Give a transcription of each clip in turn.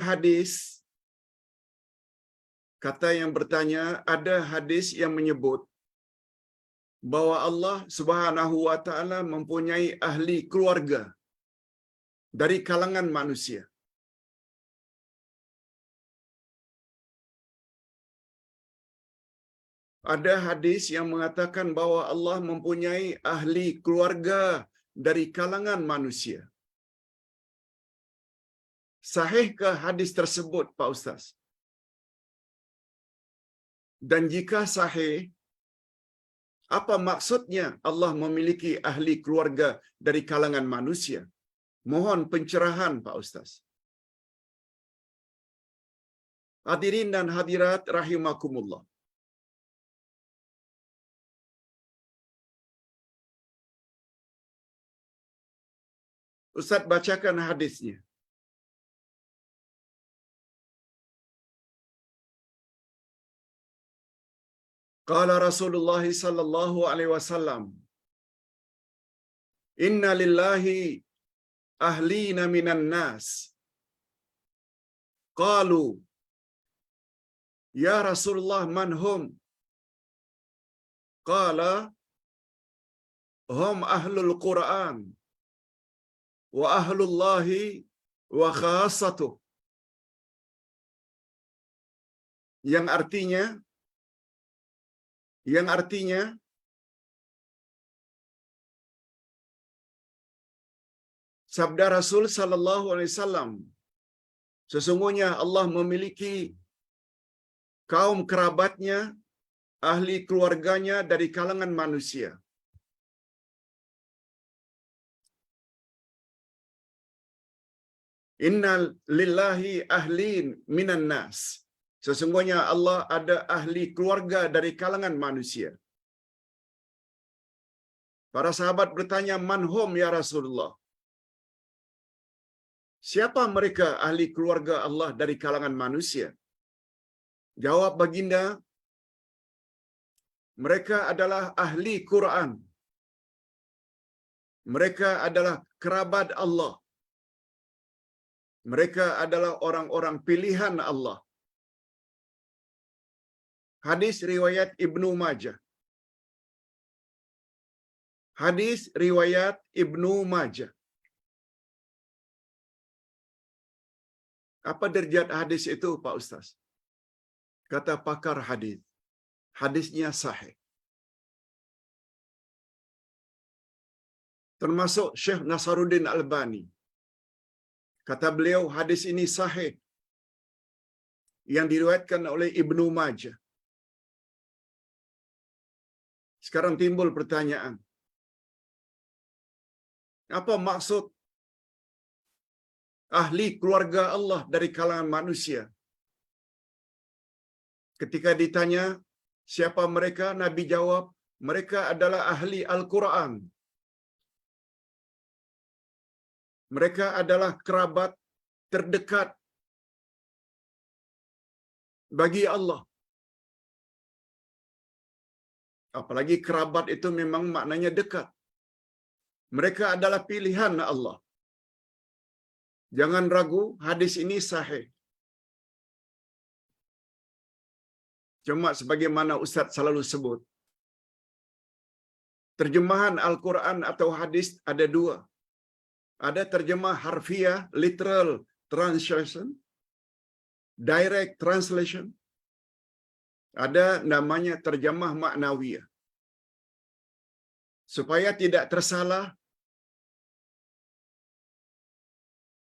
hadis, kata yang bertanya, ada hadis yang menyebut bahwa Allah Subhanahu wa taala mempunyai ahli keluarga dari kalangan manusia. Ada hadis yang mengatakan bahwa Allah mempunyai ahli keluarga dari kalangan manusia. Sahihkah hadis tersebut, Pak Ustaz? Dan jika sahih, apa maksudnya Allah memiliki ahli keluarga dari kalangan manusia? Mohon pencerahan, Pak Ustaz. Hadirin dan hadirat rahimakumullah. Ustaz bacakan hadisnya. Qala Rasulullah sallallahu alaihi wasallam, "Inna lillahi ahlina minan nas." Qalu, "Ya Rasulullah, man hum?" Qala, "Hum ahlul Qur'an wa ahlullahi wa khassatuh." Yang artinya sabda Rasul sallallahu alaihi wasallam, sesungguhnya Allah memiliki kaum kerabatnya, ahli keluarganya dari kalangan manusia. Inna lillahi ahlin minan nas. Sesungguhnya Allah ada ahli keluarga dari kalangan manusia. Para sahabat bertanya, "Man hum ya Rasulullah?" Siapa mereka ahli keluarga Allah dari kalangan manusia? Jawab baginda, mereka adalah ahli Quran. Mereka adalah kerabat Allah. Mereka adalah orang-orang pilihan Allah. Hadis riwayat Ibnu Majah. Hadis riwayat Ibnu Majah. Apa derajat hadis itu, Pak Ustaz? Kata pakar hadis, hadisnya sahih. Termasuk Syekh Nasaruddin Albani. Kata beliau, hadis ini sahih yang diriwayatkan oleh Ibnu Majah. Sekarang timbul pertanyaan, apa maksud ahli keluarga Allah dari kalangan manusia? Ketika ditanya siapa mereka, Nabi jawab, mereka adalah ahli Al-Quran. Mereka adalah kerabat terdekat bagi Allah. Apalagi kerabat itu memang maknanya dekat. Mereka adalah pilihan Allah. Jangan ragu, hadis ini sahih. Cuma sebagaimana Ustaz selalu sebut, terjemahan Al-Quran atau hadis ada dua. Ada terjemah harfiah, literal translation, direct translation. Ada namanya terjemah maknawiyah. Supaya tidak tersalah,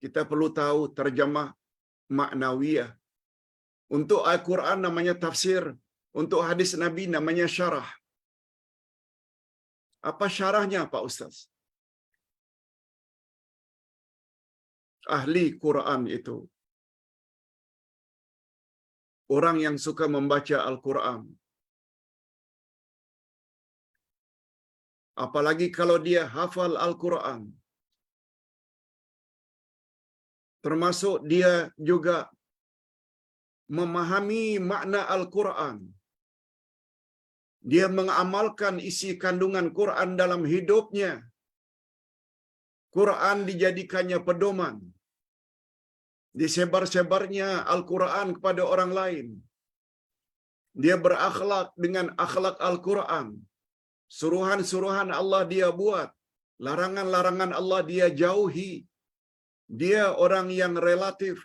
kita perlu tahu terjemah maknawiyah. Untuk Al-Quran namanya tafsir, untuk hadis Nabi namanya syarah. Apa syarahnya, Pak Ustaz? Ahli Quran itu orang yang suka membaca Al-Quran. Apalagi kalau dia hafal Al-Quran. Termasuk dia juga memahami makna Al-Quran. Dia mengamalkan isi kandungan Quran dalam hidupnya. Quran dijadikannya pedoman. disebar-sebarnya Al-Quran kepada orang lain. Dia berakhlak dengan akhlak Al-Quran. Suruhan-suruhan Allah dia buat. Larangan-larangan Allah dia jauhi. Dia orang yang relatif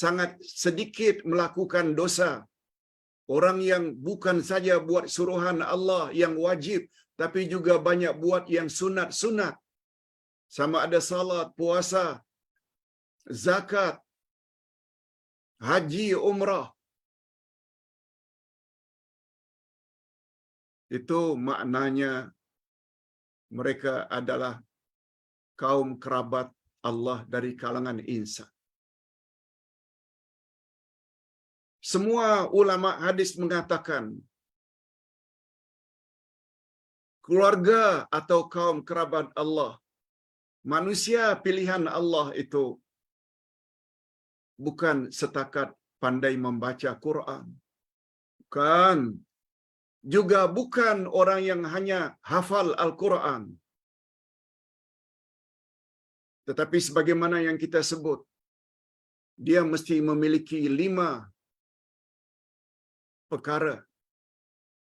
sangat sedikit melakukan dosa. Orang yang bukan saja buat suruhan Allah yang wajib, tapi juga banyak buat yang sunat-sunat. Sama ada salat, puasa, zakat, haji, umrah. Itu maknanya mereka adalah kaum kerabat Allah dari kalangan insan. Semua ulama hadis mengatakan keluarga atau kaum kerabat Allah, manusia pilihan Allah itu bukan setakat pandai membaca Quran. Bukan. Juga bukan orang yang hanya hafal Al-Quran. Tetapi sebagaimana yang kita sebut, dia mesti memiliki 5 perkara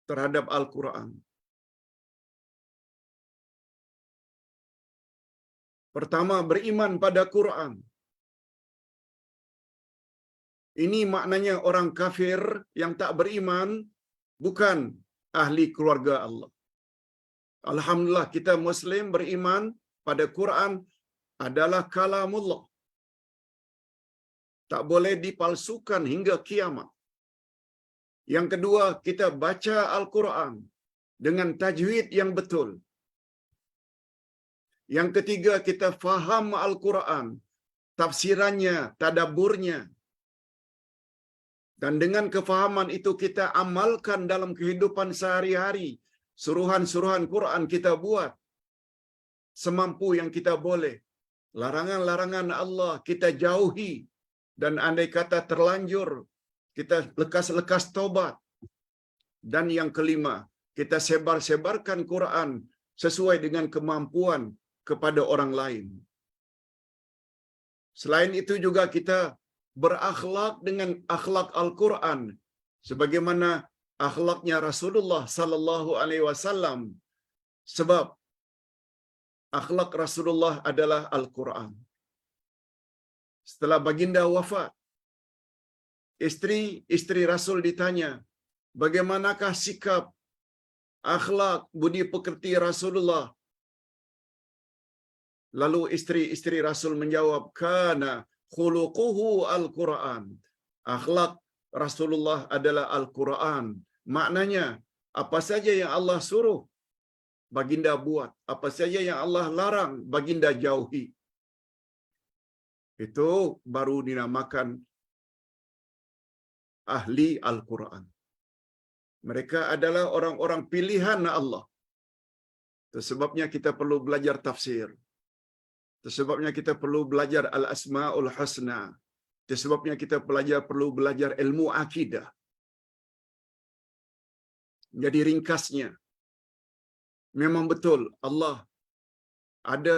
terhadap Al-Quran. Pertama, beriman pada Quran. Ini maknanya orang kafir yang tak beriman bukan ahli keluarga Allah. Alhamdulillah kita Muslim beriman pada Quran adalah kalamullah. Tak boleh dipalsukan hingga kiamat. Yang kedua, kita baca Al-Quran dengan tajwid yang betul. Yang ketiga, kita faham Al-Quran, tafsirannya, tadabburnya. Dan dengan kefahaman itu kita amalkan dalam kehidupan sehari-hari. Suruhan-suruhan Quran kita buat semampu yang kita boleh. Larangan-larangan Allah kita jauhi. Dan andai kata terlanjur, kita lekas-lekas taubat. Dan yang kelima, kita sebar-sebarkan Quran sesuai dengan kemampuan kepada orang lain. Selain itu juga kita berakhlak dengan akhlak Al-Quran sebagaimana akhlaknya Rasulullah sallallahu alaihi wasallam, sebab akhlak Rasulullah adalah Al-Quran. Setelah baginda wafat, istri Rasul ditanya, bagaimanakah sikap, akhlak, budi pekerti Rasulullah? Lalu istri Rasul menjawab, kana khuluquhu Al-Quran. Akhlak Rasulullah adalah Al-Quran. Maknanya, apa saja yang Allah suruh, baginda buat. Apa saja yang Allah larang, baginda jauhi. Itu baru dinamakan ahli Al-Quran. Mereka adalah orang-orang pilihan Allah. Itu sebabnya kita perlu belajar tafsir. Itu sebabnya kita perlu belajar Al-Asma'ul Husna. Itu sebabnya kita perlu belajar ilmu akidah. Jadi ringkasnya, memang betul Allah ada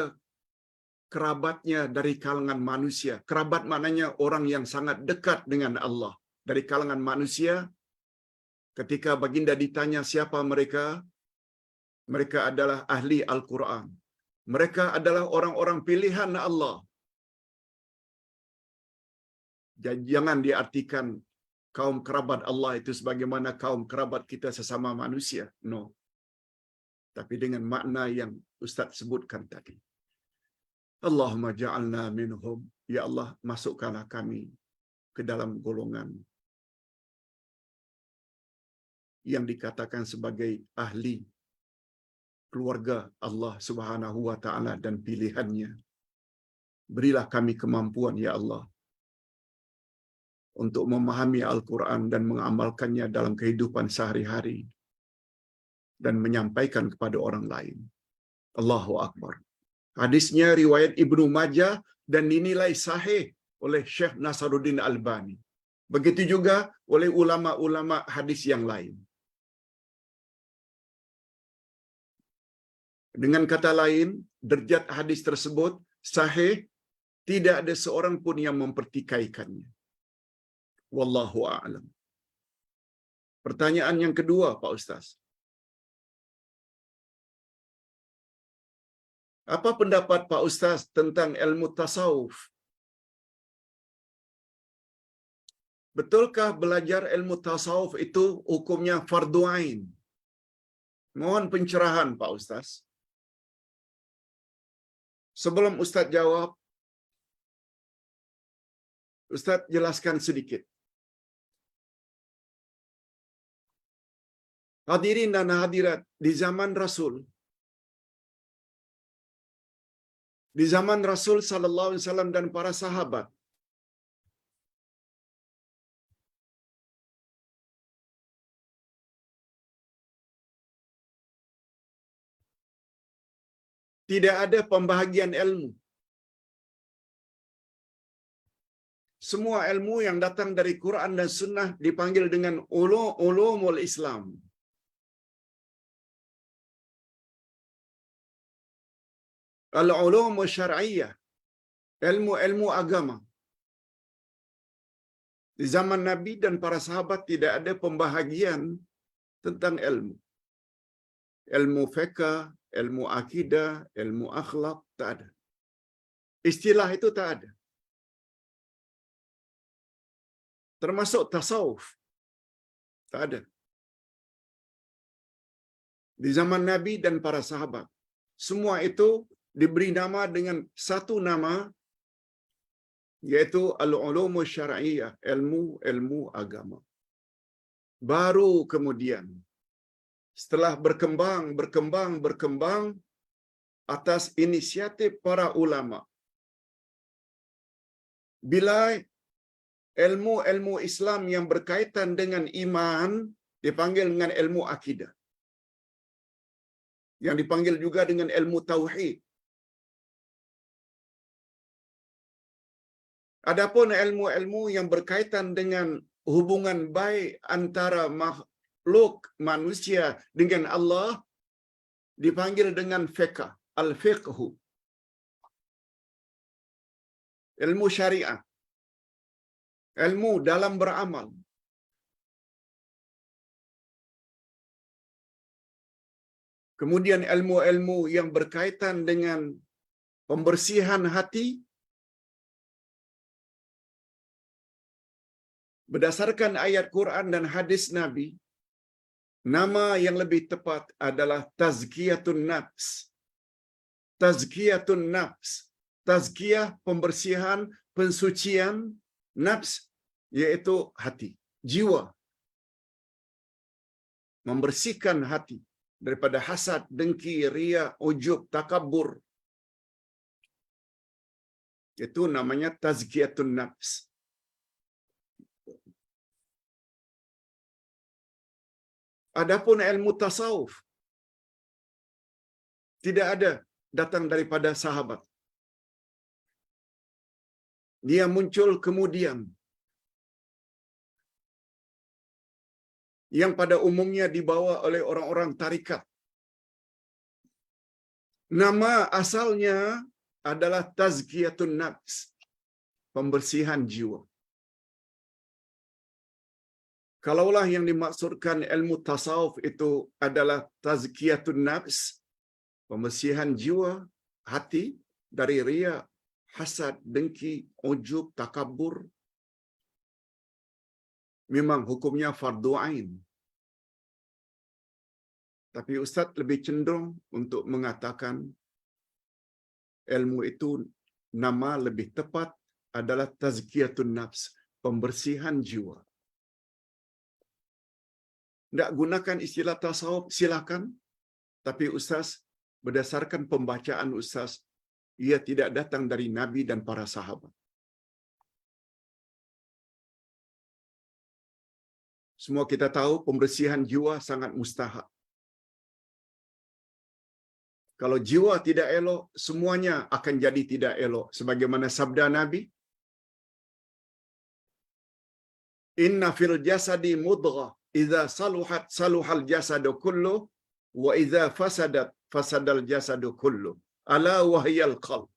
kerabatnya dari kalangan manusia. Kerabat maknanya orang yang sangat dekat dengan Allah. Dari kalangan manusia, ketika baginda ditanya siapa mereka, mereka adalah ahli Al-Quran. Mereka adalah orang-orang pilihan Allah. Jangan diartikan kaum kerabat Allah itu sebagaimana kaum kerabat kita sesama manusia. No. Tapi dengan makna yang Ustaz sebutkan tadi. Allahumma ja'alna minhum. Ya Allah, masukkanlah kami ke dalam golongan yang dikatakan sebagai ahli keluarga Allah Subhanahu wa taala dan pilihannya. Berilah kami kemampuan ya Allah untuk memahami Al-Quran dan mengamalkannya dalam kehidupan sehari-hari dan menyampaikan kepada orang lain. Allahu Akbar. Hadisnya riwayat Ibnu Majah dan dinilai sahih oleh Syekh Nasaruddin Albani. Begitu juga oleh ulama-ulama hadis yang lain. Dengan kata lain, derajat hadis tersebut sahih Tidak ada seorang pun yang mempertikaikannya. Wallahu a'lam. Pertanyaan yang kedua, Pak Ustaz. Apa pendapat Pak Ustaz tentang ilmu tasawuf? Betulkah belajar ilmu tasawuf itu hukumnya fardu ain? Mohon pencerahan Pak Ustaz. Sebelum Ustaz jawab, Ustaz jelaskan sedikit. Hadirin dan hadirat, di zaman Rasul sallallahu alaihi wasallam dan para sahabat, tidak ada pembahagian ilmu. Semua ilmu yang datang dari Quran dan Sunnah dipanggil dengan ulumul Islam. Al-ulum syar'iyyah, ilmu-ilmu agama. Di zaman Nabi dan para sahabat tidak ada pembahagian tentang ilmu. Ilmu fiqh, ilmu akidah, ilmu akhlak, tak ada. Istilah itu tak ada. Termasuk tasawuf, tak ada. Di zaman Nabi dan para sahabat, semua itu diberi nama dengan satu nama, yaitu al-ulum syar'iyyah, ilmu agama. Baru kemudian setelah berkembang atas inisiatif para ulama, bila ilmu Islam yang berkaitan dengan iman dipanggil dengan ilmu akidah, yang dipanggil juga dengan ilmu tauhid. Adapun ilmu-ilmu yang berkaitan dengan hubungan baik antara makhluk manusia dengan Allah dipanggil dengan fiqh, al-fiqhu. Ilmu syariah, ilmu dalam beramal. Kemudian ilmu-ilmu yang berkaitan dengan pembersihan hati, berdasarkan ayat Quran dan hadis Nabi, nama yang lebih tepat adalah tazkiyatun nafs. Tazkiyatun nafs. Tazkiyah, pembersihan, pensucian nafs, yaitu hati, jiwa. Membersihkan hati daripada hasad, dengki, riya, ujub, takabur. Itu namanya tazkiyatun nafs. Adapun ilmu tasawuf tidak ada datang daripada sahabat. Dia muncul kemudian, yang pada umumnya dibawa oleh orang-orang tarikat. Nama asalnya adalah tazkiyatun nafs, pembersihan jiwa. Kalaulah yang dimaksudkan ilmu tasawuf itu adalah tazkiyatun nafs, pembersihan jiwa, hati dari riya, hasad, dengki, ujub, takabur, memang hukumnya fardu ain. Tapi Ustaz lebih cenderung untuk mengatakan ilmu itu nama lebih tepat adalah tazkiyatun nafs, pembersihan jiwa. Tidak gunakan istilah tasawuf, silakan. Tapi Ustaz, berdasarkan pembacaan Ustaz, ia tidak datang dari Nabi dan para sahabat. Semua kita tahu pembersihan jiwa sangat mustahak. Kalau jiwa tidak elok, semuanya akan jadi tidak elok. Sebagaimana sabda Nabi, Inna fil jasadi mudghah, idza saluhat saluhal jasadu kullu, wa idza fasadat fasadal jasadu kullu. Ala wahyal qalb.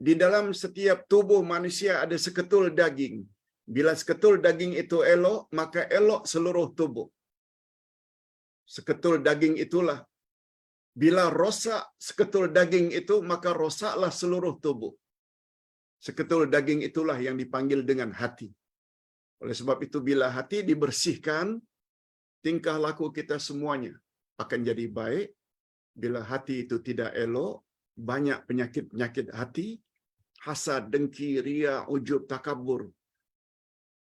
di dalam setiap tubuh manusia ada seketul daging. Bila seketul daging itu elok, maka elok seluruh tubuh. Seketul daging itulah. Bila rosak seketul daging itu, maka rosaklah seluruh tubuh. Seketul daging itulah yang dipanggil dengan hati. Oleh sebab itu, bila hati dibersihkan, tingkah laku kita semuanya akan jadi baik. Bila hati itu tidak elok, banyak penyakit-penyakit hati, hasad, dengki, ria, ujub, takabur,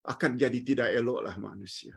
akan jadi tidak eloklah manusia.